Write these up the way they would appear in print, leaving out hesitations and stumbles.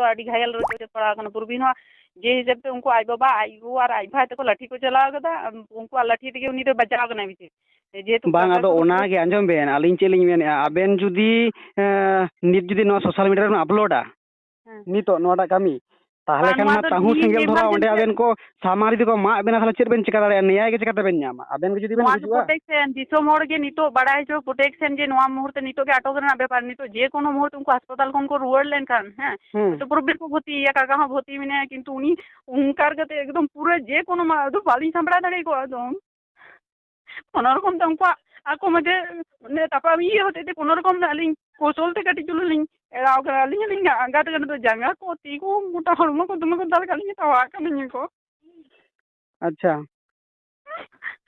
आड़ी घायल रो पड़ा पूर्वीन जे हिसाब से उनको आई बाबा आई गो और आई भाई तक लाठी को चला उनको लाठी तक उनी बचाव करना भी जेहेतु बांग आदो ओना के आंजम बेन आलिन चेलिंग मेन आबेन जुदी नित जुदी नो सोशल मीडिया रे अपलोडा नितो नोडा कामी ताहले खान मा ताहू सेंगेल धरा ओंडे आबेन को सामारी दिको मा बेना थाले चेर बेन चिका दाड़े न्याय के चिका बेन न्यामा आबेन के जुदी बेन बुझुआ प्रोटेक्शन दिसो मोड़ के नितो बड़ाई जो प्रोटेक्शन जे नोआ मुहूर्त नितो के आटो करना व्यापार नितो जे कोनो मुहूर्त उनको अस्पताल को रुवाड़ लेन कान हैं तो पूर्व को भर्ती या काका भर्ती मिने किंतु उनी उनकार के एकदम पूरे जे कोनो मा दो बाली संबड़ा दाड़े को एकदम कोनो रकम तो उनको आको मजे ने तापा ये होते थे कोनो रकम अलिंग कोसोल ते कटी चुलिंग एराव कर अलिंग अलिंग आंगा ते तो जंगा को ती को मोटा हड़मो को तुम को दाल कालिंग तवा कानिंग को अच्छा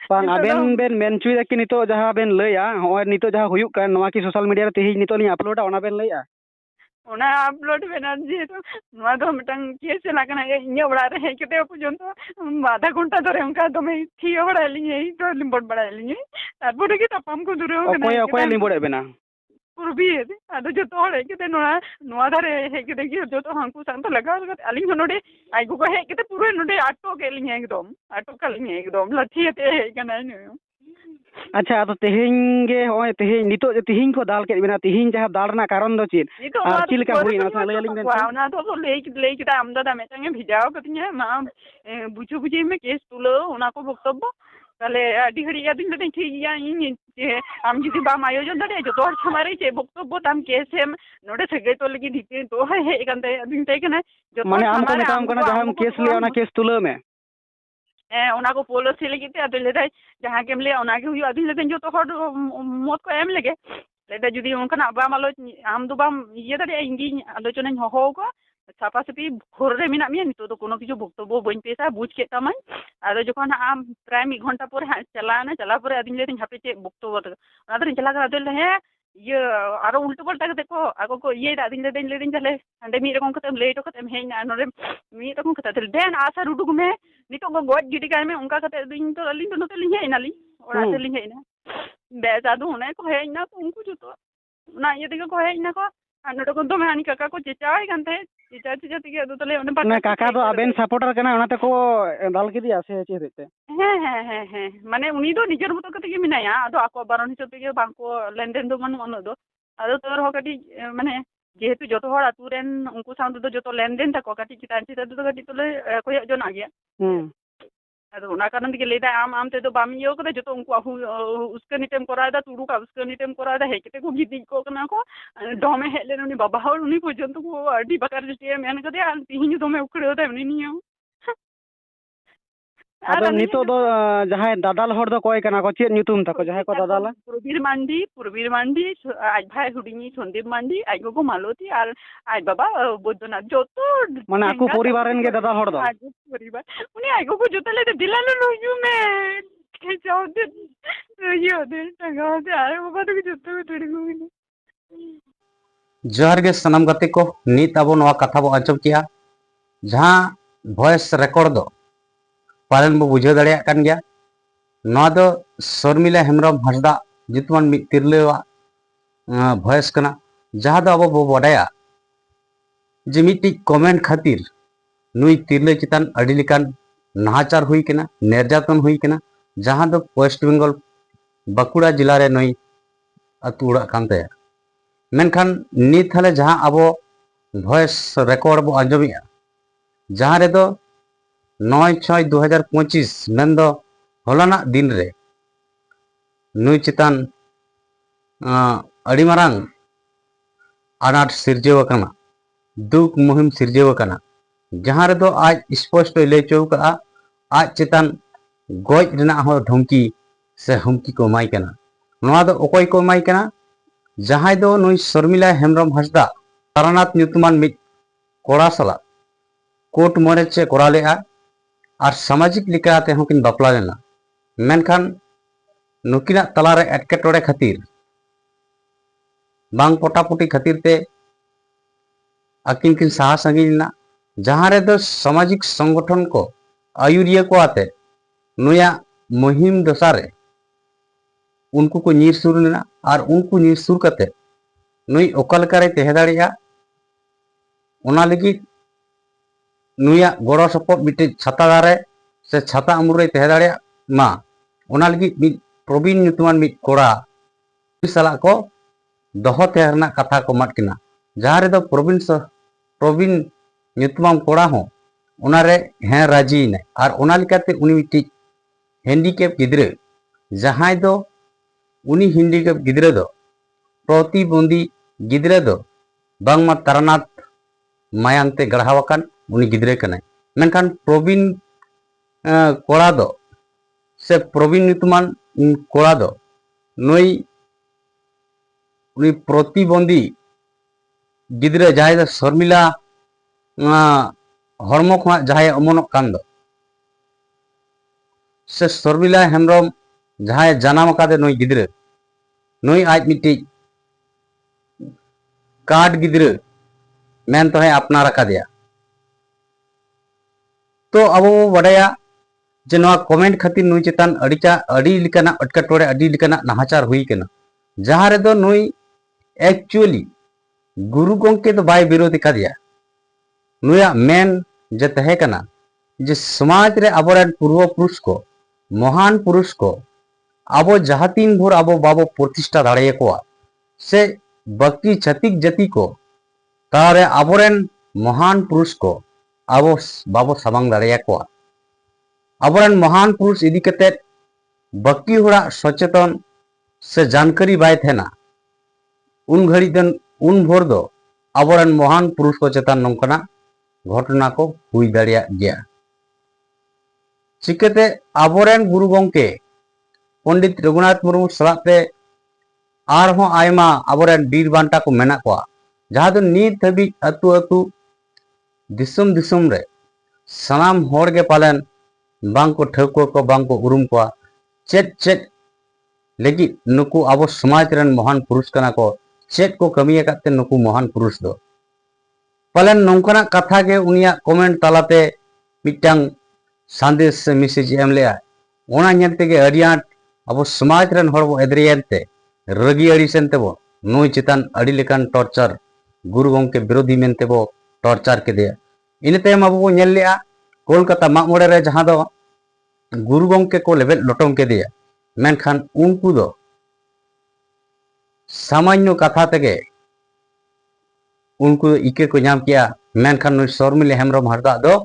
पांग आबेन बेन मेनचुई कि नितो जहां बेन लया होय नितो जहां हुयुक कान नोवा की सोशल मीडिया रे तेही नितो लिंग अपलोडा ओना बेन लया ओना अपलोड बेना जे तो नोवा दो मिटंग केस चला कना इnya बड़ा रे हे केते पर्यंत आधा घंटा धरे उनका दमे थी बड़ा लिंग एही तो लिंबड बड़ा लिंग तारपरे की तपम को दूर हो कना ओय लिंबड बेना पूर्वी अद जो हे के नोआ धारे हे के देखि जो तो हांकू संत लगा अलिंग नोडे आइगो को हे के पूरे नोडे आटो के लिंग एकदम आटो का लिंग एकदम लठी ते हे कना न अच्छा तो तेहिंग गे होय तेहिंग नितो जे तेहिंग को दाल के बिना तेहिंग जहां दाल ना कारण दो चीज आ चिलका हुई ना ले लिंग ना तो ले किता आमदा मेटांगे भिजाओ कतिया मा बुझु बुझी में केस तुलो उना को वक्तव्य ताले आडी घड़ी या दिन ठीक गया इन आम जुदी बाम आयोजन दाड़े जो तो हमारे चे वक्तव्य ताम केस हम नोडे सगे तो लगी दीते तो हे कंते दिन ते कने जो माने आम को मेटाम कना जहां केस लिया ना केस तुलो में ओना को पॉलिसी लगी ते अदले दाई जहां केम ले ओना के हुई अदले दिन जो तो हड मत को एम लगे लेदा जुदी उनका बाम आलो आम दो बाम ये दाड़े इंगी आलोचना हो को सापा सापी घोर रे मिना मिया नितो तो कोनो किछु वक्तव्य बइन पेसा बुझ के तमाय आरो जखन आम प्राय 1 घंटा पर चला पर आदिन ले हापे चे वक्तव्य आदर चला का अदल हे ये आरो उल्टो पलटा के देखो आगो को ये आदिन ले दिन ले दिन चले अंडे मी रकम कतम ले तो कतम हे ना नरे मी रकम कतल देन आसा रुडुग में नितो गो गोज गिडी काय में उनका कते दिन तो अलिन तो नते लिंग हे नाली ओरा से लिंग हे ना बेजा दो होने को हे ना उनको जो तो ना ये देखो को हे ना को नोडे को तो मानी काका को चेचाई कांते चेचा चेचा तिगे दो तले ओने ना काका तो आबेन सपोर्टर कना ओनाते को दाल के दिया से चे देते हैं माने उनी दो निजर मतो कते के मिनाया आदो आको बारन हिसाब के बांको लेनदेन दो मन मन दो आदो तोर हो कटी माने जेहेतु जो तो हर आतुरेन उनको साउंड दो जो तो लेनदेन तको कटी चितान चिता दो कटी तले कोय जन आ गया अदो उना कारण के लेदा आम ते तो बाम यो करे जो तो उनको उसके निटेम करादा तुडू का उसके निटेम करादा हे केते को गिदी को कना को डोमे हेले उनी बाबा हर उनी पर्यंत को अडी बकार जे मेन कदे आ तिहिन दोमे उखड़े होता उनी नियो आदो नितो दो जहां दादाल हर दो कोय कना को चे न्यूतुम तको जहां को दादाला पूर्वीर मांडी आज भाई हुडिनी संदीप मांडी आज को मालती और आज बाबा बुद्धनाथ जो तो माने आकु परिवार रेन गे दादा हर दो आज परिवार उनी आज को जोतले दिलालो रोयु में के जाओ दे रोयु दे तंगा दे अरे बाबा तो जोतो में तोड़ी को जोहार गे सनम गते को नीत आबो नवा कथा बो आंचम किया जहां वॉइस रिकॉर्ड दो पालन बो बुझे दाड़िया कान गया नवा दो शर्मिला हेमरम हसदा जितमान मि तिरलेवा वॉइस कना जहां दो आबो बो बडाया जे मिटी कमेंट खातिर नुई तिरले चितान अडी लिकान नाहाचार हुई केना निर्यातन हुई केना जहां दो वेस्ट बेंगल बाकुड़ा जिला रे नुई अतुड़ा कानते मेनखान नित हाले जहां आबो वॉइस रिकॉर्ड बो आंजमिया जहां रे दो 9/6/2025 मेंदो हलाना दिन रे नुई चितान अड़ी मारांग आनाट सिरजेवकना दुख मुहिम सिरजेवकना जहां रे दो आज स्पष्ट लय चौका आज चितान गज रेना हो धमकी से हुमकी को माई कना नोआ दो ओकोय को माई कना जहां दो नुई शर्मिला हेमरम हसदा तारानाथ न्यूतुमान मिट कोड़ा सला कोर्ट मैरिज चे कोरा लेआ और सामाजिक लिकाते होकिन बापला लेना मेनखान नुकिना तलारे एटकेटोड़े खातिर बांग पोटापुटी खातिर ते आकिन किन साहा संगिना जहां रे दो सामाजिक संगठन को आयुरिया को आते नुया मुहिम दसारे उनको को नीर सुर लेना और उनको नीर सुर करते नुई ओकलकारे तेहदाड़िया ओना लगी नुया गड़ो सपोर्ट मिट्टी छाता दारे से छाता अमूर रे तहे दाड़े मा ओना लगी मिट प्रवीण ᱧᱩᱛᱩᱢᱟᱱ मिट कोड़ा साला को दोहो तेरना कथा को मत किना जहाँ रे दो प्रवीण ᱧᱩᱛᱩᱢᱟᱱ कोड़ा हो ओना रे हैं राजी ने और ओना लिकाते उनी मिट्टी हैंडीकैप गिद्रे जहाँ दो उनी हैंडीकैप गिद्रे दो प्रतिबंधी गिद्रे दो बांगमा तारानाथ मायांते गढ़ावाकान उनी गिद्रे कने मेनखान प्रवीण कोड़ा दो से प्रवीण ᱧᱩᱛᱩᱢᱟᱱ कोड़ा दो नई उनी प्रतिबंधी गिद्रे जहाँ दो शर्मिला हरमो खना जहाँ अमनक कान दो से शर्मिला हेम्ब्रम जहाँ जानाम कादे नई गिद्रे नई आज मिट्टी काट गिद्रे मेन तो है अपनार कादिया तो अब बड़ाया जे नवा कमेंट खातिर नुई चेतान अड़ी लिकाना अटकटोड़े अड़ी लिकाना नाहाचार हुई केना जहाँ रे दो नुई एक्चुअली गुरु गंके तो बाय विरोधी कादिया नुया मेन जे तहे कना जे समाज रे आबोरेन पूर्व पुरुष को महान पुरुष को आबो जहाँ तीन भोर आबो बाबो प्रतिष्ठा दाड़े को से बाकी छतिक जाति को तारे आबोरेन महान पुरुष को आबो बाबो सामांग दाड़े को आबोरेन महान पुरुष इदी कते बाकी होड़ा सचेतन से जानकारी बाय थेना उन घड़ी दन उन भोर दो आबोरेन महान पुरुष को चेतन नौकना घटना को हुई दाड़िया गया चिकते आबोरेन गुरु गंके पंडित रघुनाथ मुर्मू सलाते आरहों आयमा आबोरेन बीर बांटा को मेना को जहाँ दो नीत हबी अतु अतु दिसम दिसम रे सनाम होड़ के पालन बांग को ठेको को बांग को उरुम को चेत चेत लेकिन नुकु आबो समाज रन महान पुरुष कना को चेत को कमिया काते नुकु महान पुरुष दो पालन नौकना कथा के उनिया कमेंट तालाते मिटांग संदेश से मैसेज एम ले ओना ñelते के अडियाट अब समाज रन हर बो एद्रियनते रगी अड़ीसेनते बो नोई चितान अड़ी लेकान टॉर्चर गुरु गंके विरोधी मेनते बो टॉर्चर के दिया इनते हम अब ñel लेआ कोलकाता मागमोड़े रे जहां दो गुरु गंके को लेवल लोटों के दिया मेनखान उनको दो सामान्य कथा तेगे उनको इके को नाम किया मेनखान नोई शर्मिला हेम्ब्रम हरदा दो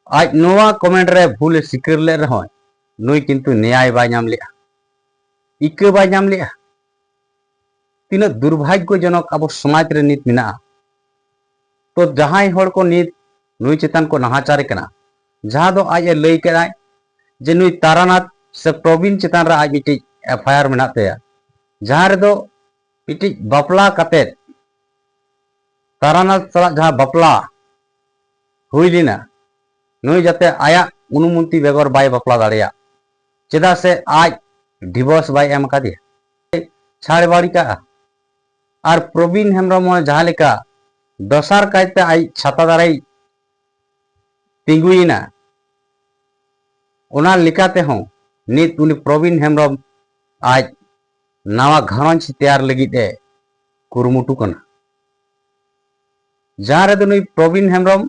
आज नोवा कमेंट रे भूल सिकर ले रहो नोई किंतु न्याय बाय नाम लिया इके बाय नाम लिया तीन दुर्भाग्यजनक अब समाज रे नीत मिना तो जहां हर को नीत नुई चेतन को नाहाचार कना जहां दो आज लई कराय जे नुई तारानाथ से प्रवीण चेतन रे आज मिटी एफआईआर मेना तेया जहां रे दो मिटी बापला काते तारानाथ सला जहां बापला हुई लिना नुई जाते आया अनुमति बेगर बाय बापला दाड़िया चेदा से आज डिवोर्स बाय एम का दिया छाड़ बाड़ी का और प्रवीण हेम्ब्रम जहां लेका दसार कायते आज छाता दाराई तिंगुइना ओना लिकाते हों नित उनी प्रवीण हेम्ब्रम आज नवा घरंज तैयार लगित ए कुरुमुटु कना जहां रे दो नुई प्रवीण हेम्ब्रम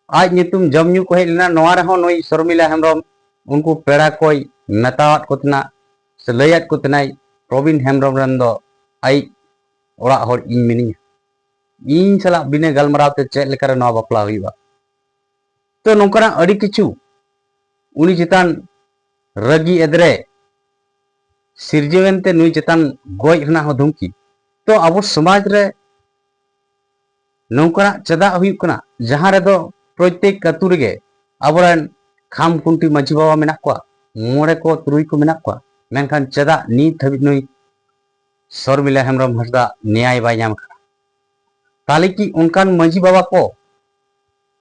आज नितुम जमन्यू को हेलना नवा रे हों नुई शर्मिला हेम्ब्रम उनको पेड़ा कोई मेतावत कोतना से लयात कोतनाई प्रवीण हेम्ब्रम रन दो आई ओड़ा होड़ इन मिनिया इन सला बिने गलमरावते चेक लेकर नवा बापला हुईबा तो नौकरा अड़ी किचु उनी चितान रगी एदरे सिरजेवेंते नुई चितान गोय हना हो धुमकी तो अब समाज रे नौकरा चदा हुई कना जहां रे दो प्रत्येक अतु रे आबोरन खाम कुंटी माझी बाबा मेना को मोड़े को तुरुई को मेना को मेनखान चदा नीत हबि नुई शर्मिला हेम्ब्रम हरदा न्याय बाय नाम कना ताले की उनकान माझी बाबा को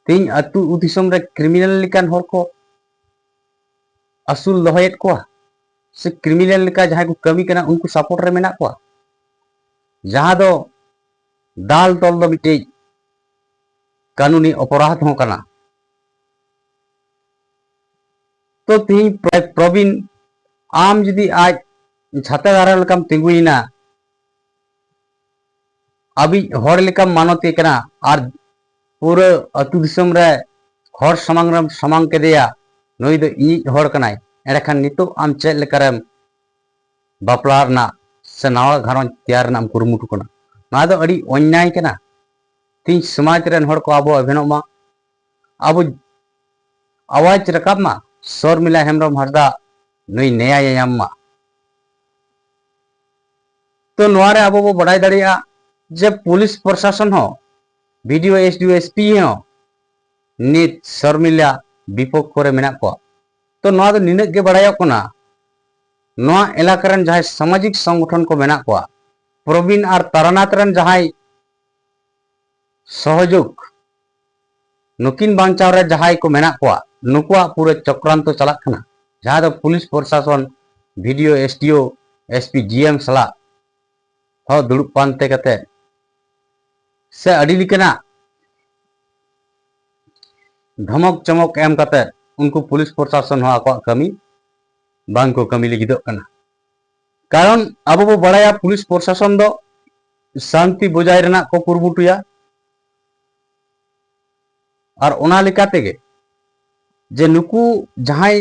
तीन अतु उदिसम रे क्रिमिनल लिकान हर को असूल दोहयत को से क्रिमिनल लिका जहां को कमी कना उनको सपोर्ट रे मेना को जहां दो दाल तोल दो मिटे कानूनी अपराध हो कना तो तीन प्रवीण आम जदि आज छाता दारा लकम तिंगुइना अभी हर लेका मानती कना और पूरा अतु दिसम रे हर समांग केदेया नुई दो इ हर कनाय एंडखान नितो आम चेक लेकारेम बापला रना से नवा घरन तैयार नाम कुरुमुटु कना ना दो अड़ी अन्याय कना तीन समाज रेन हर को आबो अभिनव मा आबो आवाज रकाब मा शर्मिला हेम्ब्रम हांसदा नुई न्याय याम मा तो नोआरे आबो बो बड़ाई दाड़िया जे पुलिस प्रशासन हो वीडियो एसडीओ एसपी हो नित शर्मिला विपक्ष करे मेना को तो नोआ दो निनक गे बड़ायो कोना नोआ इलाकारन जहां सामाजिक संगठन को मेना को प्रवीण और तारानाथ रन जहां सहयोग नुकिन बांचाव रे जहां को मेना को नुकुआ पूरे चक्रांत चला खना जहां दो पुलिस प्रशासन वीडियो एसडीओ एसपी जीएम सला हो दुड़ुप पानते कते से अड़ी लिकना धमक चमक एम कते उनको पुलिस प्रशासन हो आको कमी बांग को कमी लगी कना कारण अब बो बड़ाया पुलिस प्रशासन दो शांति बजाय रना को कुरमुटुया और ओना लेकाते गे जे नुकु जहां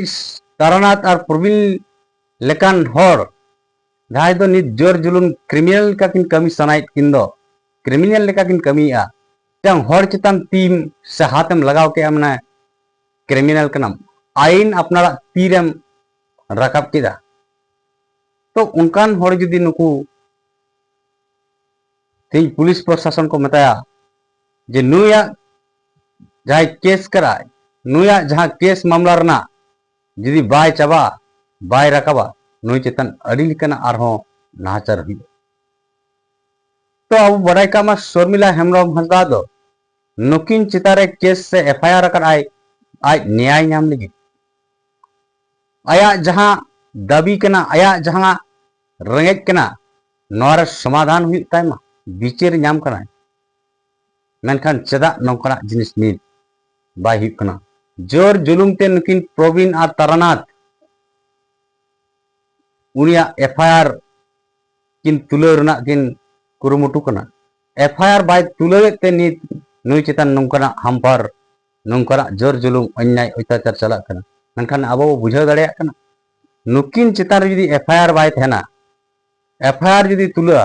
तारानाथ और प्रवीण लेकान हर जहां दो नित जोर जुलुम क्रिमिनल का किन कमी सनाइत किन दो क्रिमिनल लेका किन कमीया तंग हर चितान टीम से हाथम लगाव के हमने क्रिमिनल कनम आईन अपना तीरम रकाब किदा तो उनकान हर जुदी नुकु तीन पुलिस प्रशासन को बताया जे नुया जहां केस कराय नुया जहां केस मामला रना जुदी बाय चाबा बाय रकाबा नुई चितान अड़ी लिकना आरहो नाचर हुई तो अब बड़ाई का मा शर्मिला हेम्ब्रम हांसदा दो नुकिन चितारे केस से एफआईआर कर आज न्याय नाम लगी आया जहां दाबी कना आया जहां रंगेज कना नोर समाधान हुई ताइमा विचार नाम कना मेनखान चदा नौकरा जिनिस नीत बाय हुई कना जोर जुलुम ते नुकिन प्रवीण और तारानाथ उनिया एफआईआर किन तुलो रना किन कुरुमुटु कना एफआईआर बाय तुलोते नीत नुई चितान नौकरा हमपर नौकरा जोर जुलुम अन्याय अत्याचार चला कना मेनखान अब बुझाव दाड़िया कना नुकिन चितान जुदी एफआईआर बाय थेना एफआईआर जुदी तुला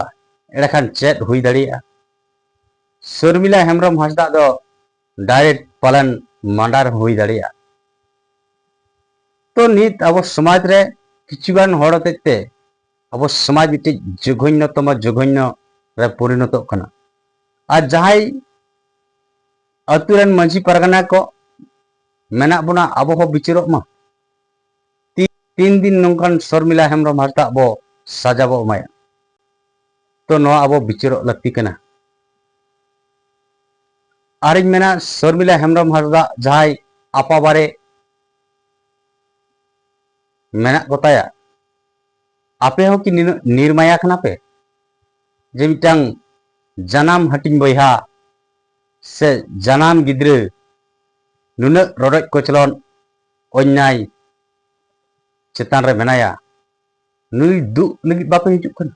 एड़ाखान चेक हुई दाड़िया शर्मिला हेम्ब्रम हांसदा दो डायरेक्ट पालन मर्डर हुई दाड़िया तो नित अब समाज रे किछुगान हड़ हतेते अब समाज मिट्टी जघन्यतम जघन्य रे परिणत कना और जहां अतुरन मांझी परगना को मेना बना अब हो विचारों मा तीन दिन नौकान शर्मिला हेम्ब्रम हांसदा अब सजा बो माया तो नो अब विचारों लगती कना और मेना शर्मिला हेम्ब्रम हांसदा जहां आपा बारे मेना बताया आपे हो कि निर्माया खना पे जे मिटांग जनाम हटिंग बयहा से जनाम गिद्रे नुन रड़ज कोचलन अन्याय चेतान रे मेनाया नुई दु लगी बापे हिजुक कना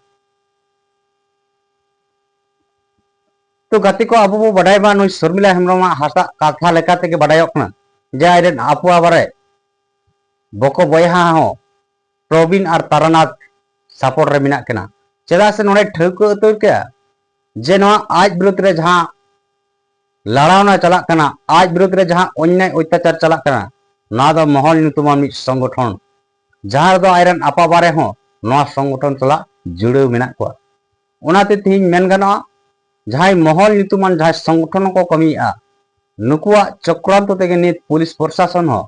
तो गाते को अब बो बड़ाई बा नुई शर्मिला हेम्ब्रम हांसदा कथा लेकाते के बड़ायोक ना जे आइरेन आपुआ बारे बको बयहा हो प्रवीण और तारानाथ सपोर्ट रे मिना केना चेदा से नोडे ठौक उतर के जे नवा आज विरुद्ध रे जहां लड़ावना चला कना आज विरुद्ध रे जहां अन्याय अत्याचार चला कना ना दो महल नुतुमान मिट संगठन जहां दो आयरन आपा बारे हो नवा संगठन चला जुड़े मिना को ओनाते तीन मेन गना जहां महल नुतुमान जहां संगठन को कमिया नुकुआ चक्रांत तेगे नित पुलिस प्रशासन हो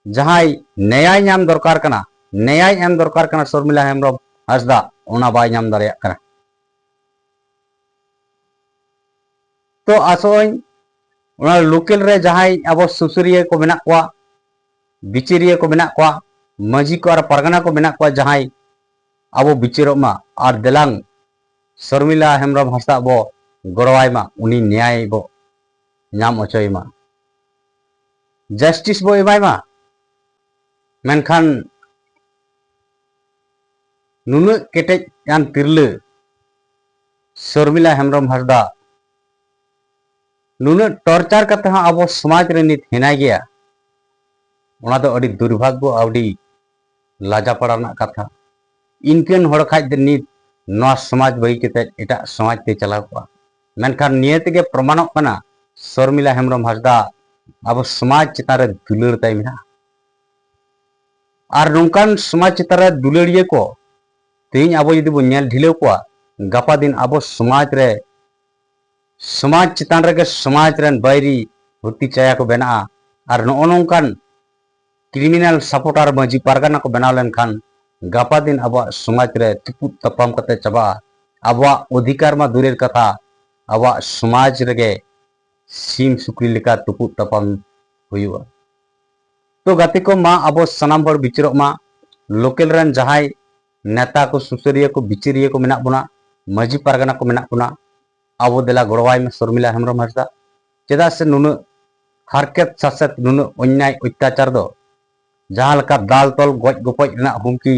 जहां न्याय नाम दरकार कना न्याय एम दरकार कना शर्मिला हेम्ब्रम हांसदा ओना बाय नाम दाड़िया कना तो आसोई ओना लोकल रे जहां अब सुसुरिया को मेना को बिचारिया को मेना को मांझी को और परगना को मेना को जहां अब बिचारो मा और देलांग शर्मिला हेम्ब्रम हांसदा बो गड़वाई मा उनी न्याय बो नाम अचोय मा जस्टिस बो एमाय मा मेनखान नुन केटेज यान तिरले शर्मिला हेम्ब्रम हांसदा नुना टर्चार करते हाँ अब समाज रे नित हेनाय गया ओना दो अड़ी दुर्भाग्य अड़ी लाजापड़ा रना कथा इनकेन हड़ खाज दे नित नवा समाज बही केते एटा समाज ते चलाव को मेनखान निये तेगे प्रमाणक कना शर्मिला हेम्ब्रम हांसदा अब समाज चितान रे दुलार ताई मेना और नौकान समाज चितान रे दुलारिये को तेज अब जुदी बो नेल ढिलेव को गापा दिन अब समाज रे समाज चितान रे समाज रेन बैरी भर्ती चाया को बेना और नौकान क्रिमिनल सपोर्टर मजी पारगाना को बनाव लेनखान गापा दिन अब समाज रे तुपुत तपाम कते चबा अब अधिकार मा दूरेर कथा अब समाज रे सीम सुक्री लेका तुपुत तपाम हुआ तो गाते को मा अब सनाम हर बिचरक मा लोकल रन जहाय नेता को सुसरिया को बिचरिया को मेना बुना मजी पारगाना को मेना बुना अब देला गड़वाई में शर्मिला हेम्ब्रम हांसदा चेदा से नुन हारकेत सासेत नुन अन्याय अत्याचार दो जहां लका दाल तल गज गपज रना हुमकी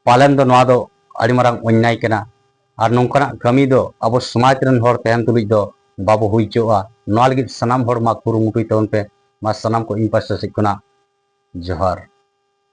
पालन दो नवा दो अड़ी मारांग अन्याय केना और नोंकाना कमी दो अब समाज रन हर तहन तुलिज दो बाबू हुई चोआ नवा लगित सनाम हर मा कुरुमुटुय तवन पे मा सनाम को इन पासे सिकना जोहार।